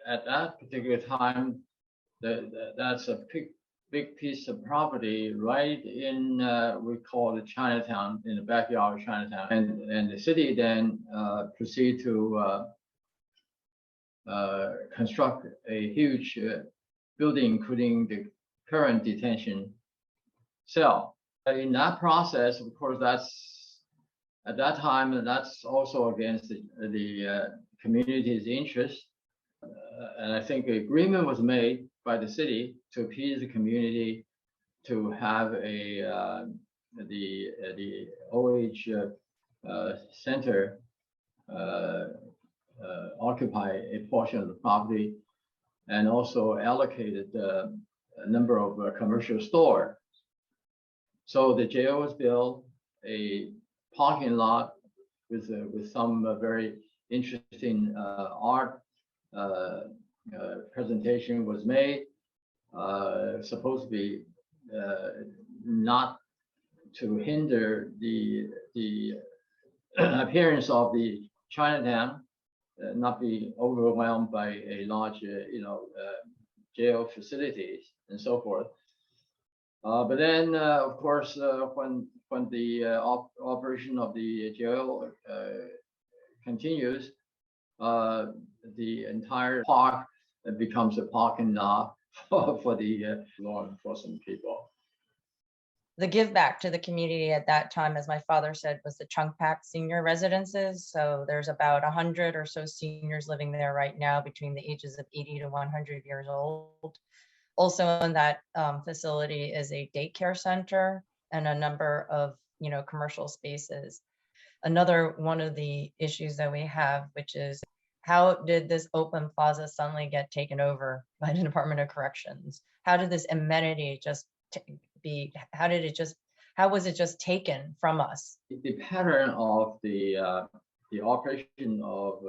At that particular time, that's a big piece of property right in we call it Chinatown, in the backyard of Chinatown, and the city then proceed to construct a huge building, including the current detention cell. In that process, of course, that's at that time, that's also against the community's interest. And I think an agreement was made by the city to appease the community to have the OH center occupy a portion of the property, and also allocated a number of commercial stores. So the jail was built, a parking lot with some very interesting art presentation was made, supposed to be not to hinder the appearance of the Chinatown, not be overwhelmed by a large, jail facilities and so forth. But then, of course, when the operation of the jail continues, the entire park becomes a parking lot for the law enforcement people. The give back to the community at that time, as my father said, was the Chung Pak senior residences. So there's about 100 or so seniors living there right now between the ages of 80 to 100 years old. Also in that facility is a daycare center and a number of, commercial spaces. Another one of the issues that we have, which is how did this open plaza suddenly get taken over by the Department of Corrections? How did this amenity just how was it just taken from us? The pattern of the operation of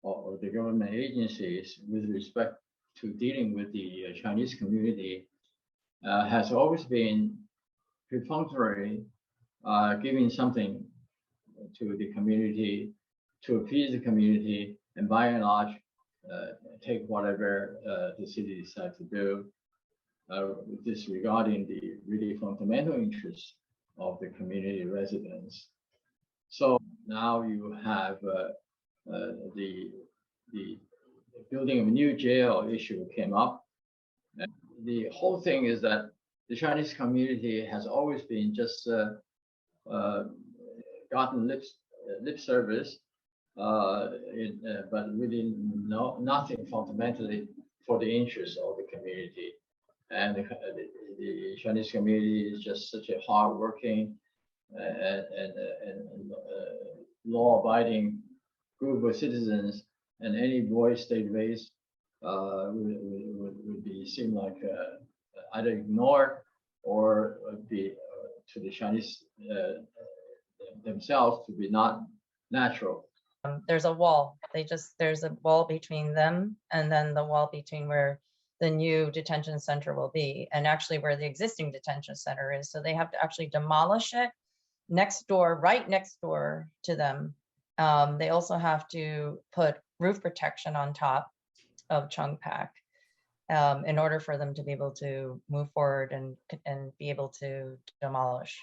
the government agencies with respect to dealing with the Chinese community has always been perfunctory, giving something to the community to appease the community, and by and large take whatever the city decides to do, disregarding the really fundamental interests of the community residents. So now you have the building of a new jail issue came up. And the whole thing is that the Chinese community has always been just gotten lip service, but really nothing fundamentally for the interests of the community. And the Chinese community is just such a hardworking and law-abiding group of citizens, and any voice they raise would be seem like either ignored or would be to the Chinese themselves to be not natural. There's a wall. There's a wall between them and then the wall between where the new detention center will be, and actually where the existing detention center is. So they have to actually demolish it right next door to them. They also have to put roof protection on top of Chung Pak in order for them to be able to move forward and be able to demolish.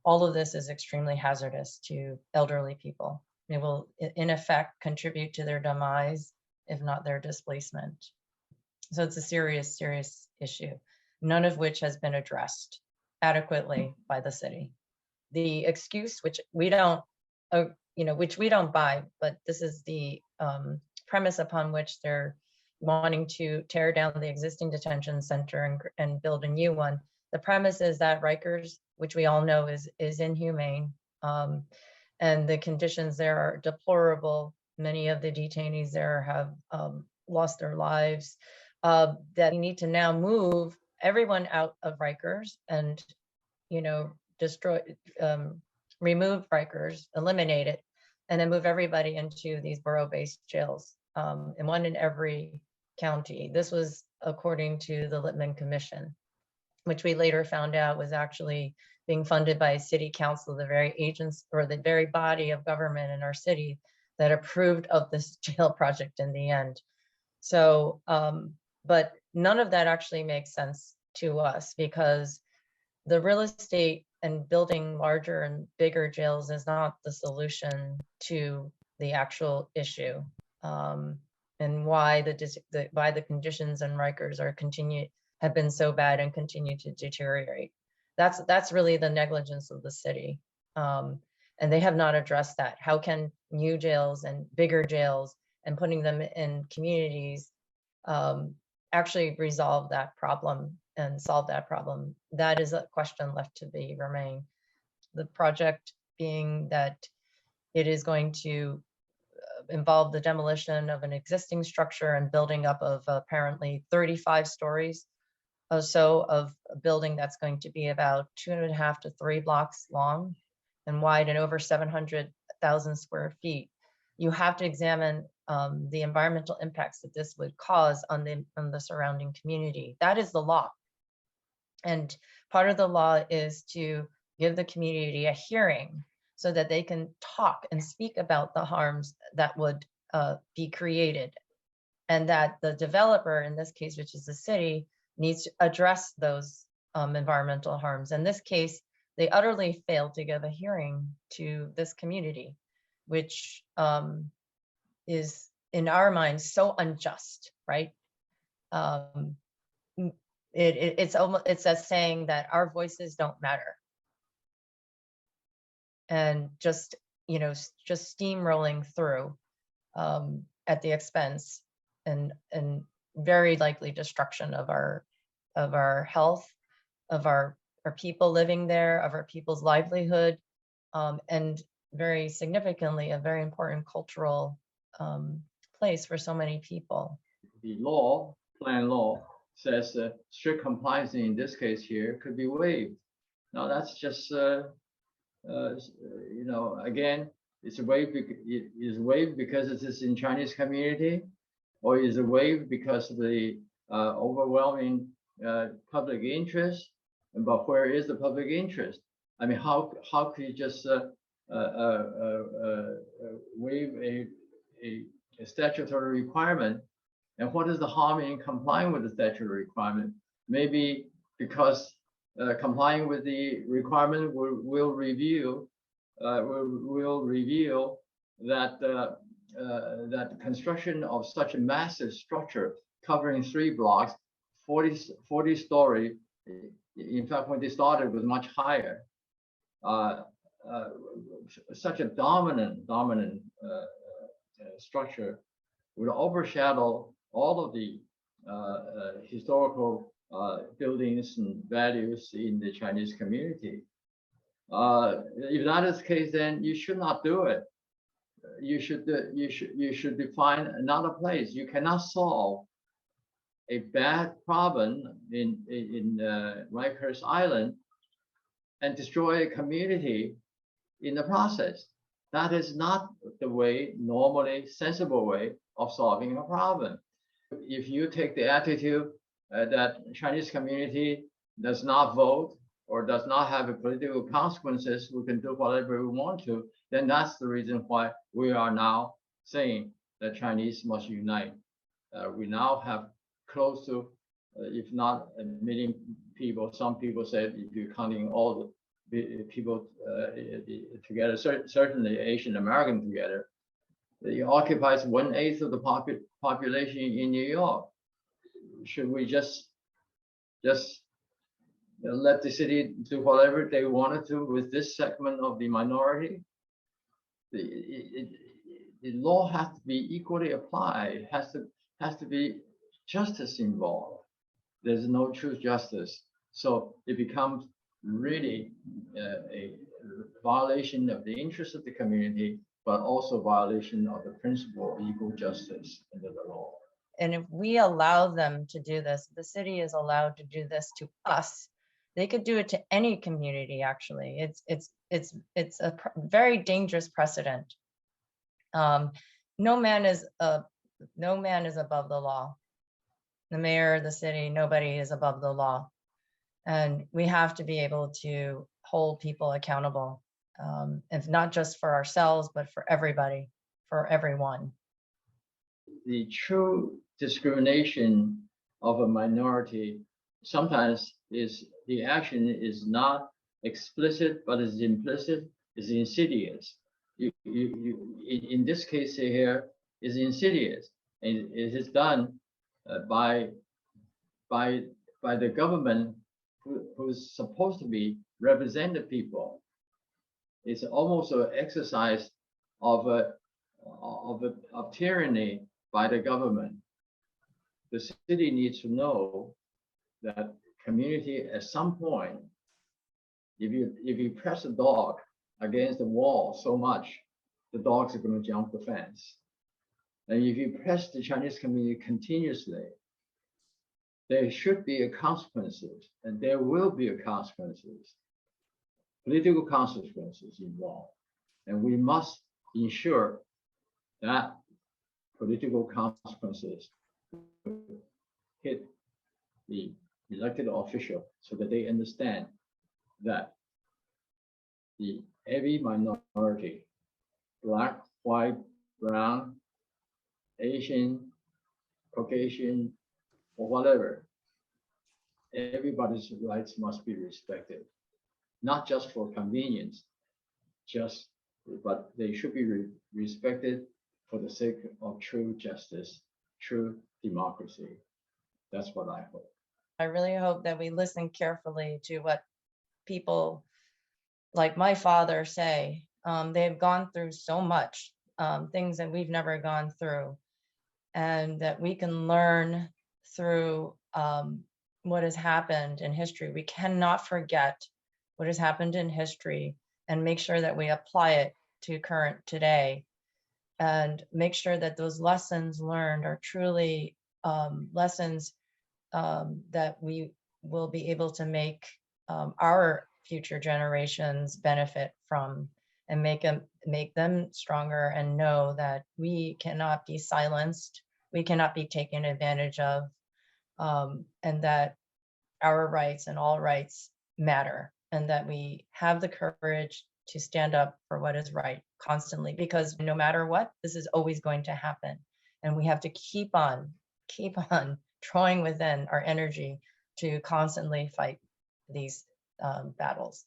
All of this is extremely hazardous to elderly people. It will, in effect, contribute to their demise, if not their displacement. So it's a serious, serious issue, none of which has been addressed adequately by the city. The excuse, which we don't buy, but this is the premise upon which they're wanting to tear down the existing detention center and build a new one. The premise is that Rikers, which we all know is inhumane, and the conditions there are deplorable. Many of the detainees there have lost their lives. That we need to now move everyone out of Rikers and, destroy, remove Rikers, eliminate it, and then move everybody into these borough-based jails, and one in every county. This was according to the Lippman Commission, which we later found out was actually being funded by city council, the very agents or the very body of government in our city that approved of this jail project in the end. So, but none of that actually makes sense to us, because the real estate and building larger and bigger jails is not the solution to the actual issue, and why the conditions in Rikers have been so bad and continue to deteriorate. That's really the negligence of the city, and they have not addressed that. How can new jails and bigger jails and putting them in communities actually resolve that problem and solve that problem? That is a question left to be remain. The project being that it is going to involve the demolition of an existing structure and building up of apparently 35 stories or so of a building that's going to be about 2.5 to 3 blocks long and wide and over 700,000 square feet. You have to examine the environmental impacts that this would cause on the surrounding community. That is the law. And part of the law is to give the community a hearing so that they can talk and speak about the harms that would be created, and that the developer, in this case, which is the city, needs to address those environmental harms. In this case, they utterly failed to give a hearing to this community, which is, in our minds, so unjust, right? It's a saying that our voices don't matter, and just steamrolling through at the expense and very likely destruction of our health, of our people living there, of our people's livelihood, and very significantly a very important cultural place for so many people. The law, plan law, says strict compliance in this case here could be waived. Now that's just again, it's waived because it is in Chinese community, or is it waived because of the overwhelming public interest? But where is the public interest? I mean, how could you just waive a statutory requirement? And what is the harm in complying with the statutory requirement? Maybe because complying with the requirement will reveal that that construction of such a massive structure covering 3 blocks, 40 story. In fact, when they started, it was much higher. Such a dominant structure would overshadow all of the historical buildings and values in the Chinese community. If that is the case, then you should not do it. You should define another place. You cannot solve a bad problem in Rikers Island and destroy a community in the process. That is not the normally sensible way of solving a problem. If you take the attitude that Chinese community does not vote or does not have political consequences, we can do whatever we want to, then that's the reason why we are now saying that Chinese must unite. We now have close to, if not 1 million people, some people said if you're counting all the people together, certainly Asian American together, it occupies 1/8 of the population in New York. Should we just let the city do whatever they wanted to with this segment of the minority? The law has to be equally applied. It has to be justice involved. There's no true justice, so it becomes really a violation of the interests of the community, but also violation of the principle of equal justice under the law. And if we allow them to do this, the city is allowed to do this to us. They could do it to any community. Actually, it's a very dangerous precedent. No man is above the law. The mayor, the city, nobody is above the law, and we have to be able to hold people accountable, if not just for ourselves, but for everybody, for everyone. The true discrimination of a minority sometimes is the action is not explicit, but is implicit, is insidious. In this case here is insidious, and it is done by the government who's supposed to be represent the people. It's almost an exercise of tyranny by the government. The city needs to know that community at some point, if you press a dog against the wall so much, the dogs are going to jump the fence. And if you press the Chinese community continuously, there should be a consequences, and there will be a consequences, political consequences involved. And we must ensure that political consequences hit the elected official so that they understand that every minority, Black, white, brown, Asian, Caucasian, or whatever, everybody's rights must be respected, not just for convenience, but they should be respected for the sake of true justice, true democracy. That's what I hope. I really hope that we listen carefully to what people like my father say. They've gone through so much, things that we've never gone through, and that we can learn through what has happened in history. We cannot forget what has happened in history and make sure that we apply it to current today, and make sure that those lessons learned are truly lessons that we will be able to make our future generations benefit from, and make them stronger, and know that we cannot be silenced, we cannot be taken advantage of, and that our rights and all rights matter, and that we have the courage to stand up for what is right constantly, because no matter what, this is always going to happen. And we have to keep on drawing within our energy to constantly fight these battles.